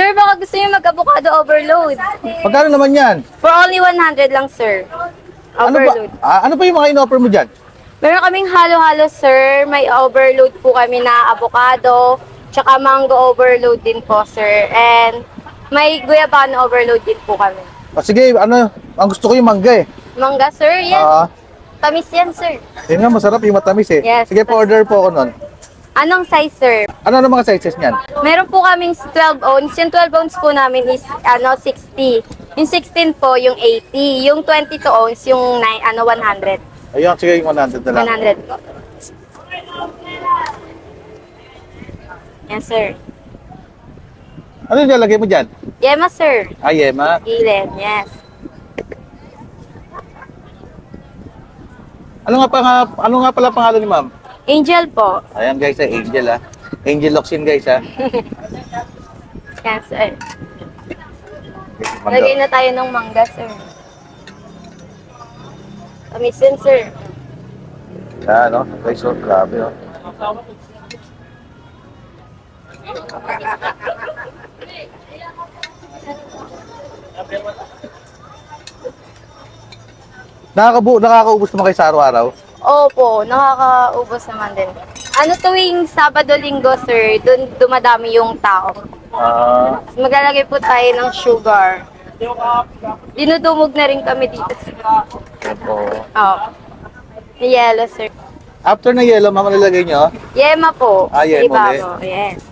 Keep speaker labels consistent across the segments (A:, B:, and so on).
A: Sir, baka gusto niyo mag-avocado overload.
B: Magkano naman yan?
A: For only 100 lang, sir.
B: Ano ba,
A: Overload.
B: ano pa yung mga in-offer mo dyan?
A: Meron kaming halo-halo, sir. May overload po kami na avocado, tsaka mango overload din po, sir. And may guyabano overload din po kami.
B: Sige, ano, ang gusto ko yung mangga eh.
A: Mangga, sir? Yes.
B: Ah,
A: Tamis yan, sir.
B: yun nga, masarap yung matamis eh.
A: Yes.
B: Sige, pa-order po ako nun.
A: Anong size, sir?
B: Ano mga sizes niyan?
A: Meron po kaming 12 ounce. Yung 12 ounce po namin is 60. Yung 16 po, yung 80. Yung 22 ounce, yung 100.
B: Ayun, sige, yung 100 na lang.
A: 100 po. Yes, sir.
B: Ano yung lalagay mo dyan?
A: Yema, sir.
B: Yema.
A: Gilid, yes.
B: Ano nga pala pangalan ni ma'am?
A: Angel po.
B: Ayan guys, Angel ah. Angel Locsin guys ah.
A: Yes, sir.
B: Mangga.
A: Lagay na tayo ng mangga, sir. Tamis yun, sir.
B: Yan, no? Guys, so grabe oh. Nakakaubos naman kayo sa araw-araw?
A: Opo, nakakaubos naman din. Ano tuwing Sabado, Linggo, sir, dun dumadami yung tao.
B: Ah,
A: Maglalagay po tayo ng sugar. Dinudumog na rin kami dito, sir.
B: oo.
A: Oh. Yellow, sir.
B: After na yellow, ma'am, nilagay nyo?
A: Yema po.
B: Ah,
A: sa
B: yema
A: ibabaw. Yes.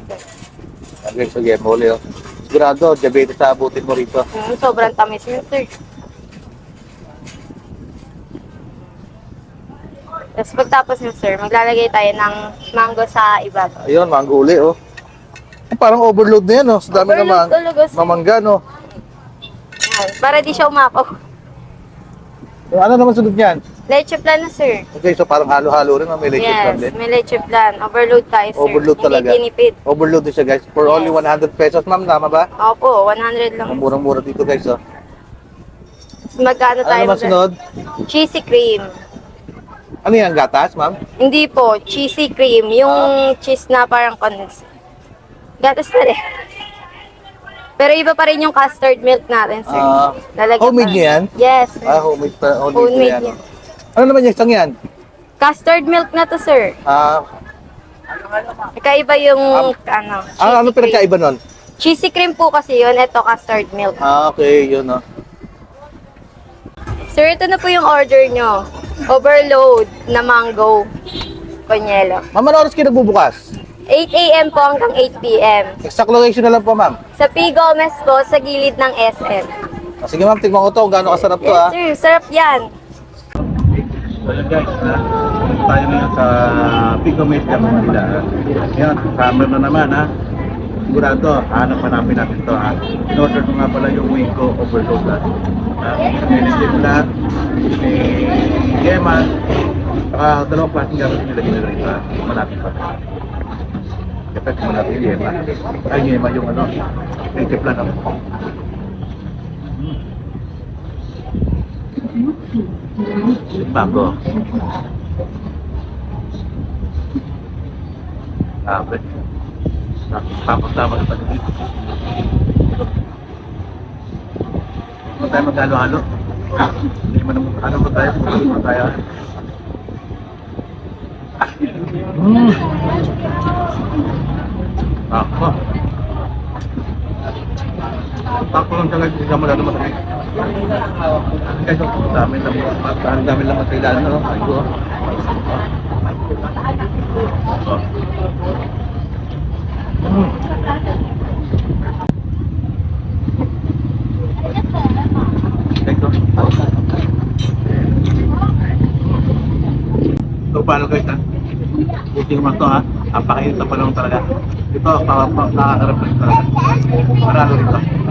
B: Okay, so yellow ulit oh. Sigurado, diabetes sa abutin mo rito.
A: Sobrang tamis yun, sir. Tapos pagtapos yun, sir, maglalagay tayo ng mango sa ibabaw.
B: Ayun, mango uli oh. Parang overload na yan oh. Sa dami
A: Overload talaga, sir.
B: mamangga no.
A: Yan, para di siya umapaw.
B: Yung ano naman sunod niyan?
A: Leche plan na, sir.
B: Okay, so parang halo-halo rin, may leche plan
A: Yes,
B: din.
A: may leche plan. Overload tayo, sir.
B: Overload talaga.
A: Hindi tinipid.
B: Overload din siya guys. For
A: Yes.
B: only 100 pesos, ma'am, tama ba?
A: Opo, 100 lang.
B: Ang murang-mura dito guys oh.
A: Magkano
B: Ano
A: tayo?
B: naman sunod?
A: Cheesy cream.
B: Ano yan, gatas, ma'am?
A: Hindi po, cheesy cream. Yung cheese na parang condensed. Gatas na rin. Pero iba pa rin yung custard milk natin, sir. Lalagyan
B: Homemade
A: pa.
B: niyo yan?
A: Yes.
B: Homemade pa.
A: Homemade
B: yan.
A: yan.
B: Ano naman yung isang yan?
A: Custard milk na to, sir. Kakaiba yung, cheesy
B: Ano
A: cream.
B: pinagkaiba nun?
A: Cheesy cream po kasi yun. Ito, custard milk.
B: Okay, yun oh.
A: Sir, ito na po yung order nyo. Overload na mango. Konyelo.
B: Ma'am, ano oras kayo nagbubukas?
A: 8 a.m. po hanggang 8 p.m.
B: Exact location na lang po, ma'am.
A: Sa P. Gomez po, sa gilid ng SM.
B: Sige, ma'am, tignan ko to kung gaano kasarap to,
A: Yes, sir. Sarap yan.
B: So yun guys, tayo ngayon sa Pico Mesa, Manila. Ngayon, summer na naman ha. Sigurado, hanap-hanapin natin to ha. In-order ko nga pala yung Wingko Overload ha. May lahat, may Gema, saka dalawang klaseng gamit nilagay nila rito ha. Malapit pa. Kapag malapit yung Gema. Ay, Gema yung ano, yung tipla na. Mango. Sabi. Tapos-tapos ito dito. Ano tayo maghalo-halo? Hindi mo naman, ano ba tayo? Ano ba tayo? Ako. Ako lang talaga hindi ka malalo masakit. Kasi dami lang matailan no? Ayun. So paano guys ha? Buti naman to ha? Napakainit na panahon talaga. Ito, nakaka-reflect talaga. Maralo rin to.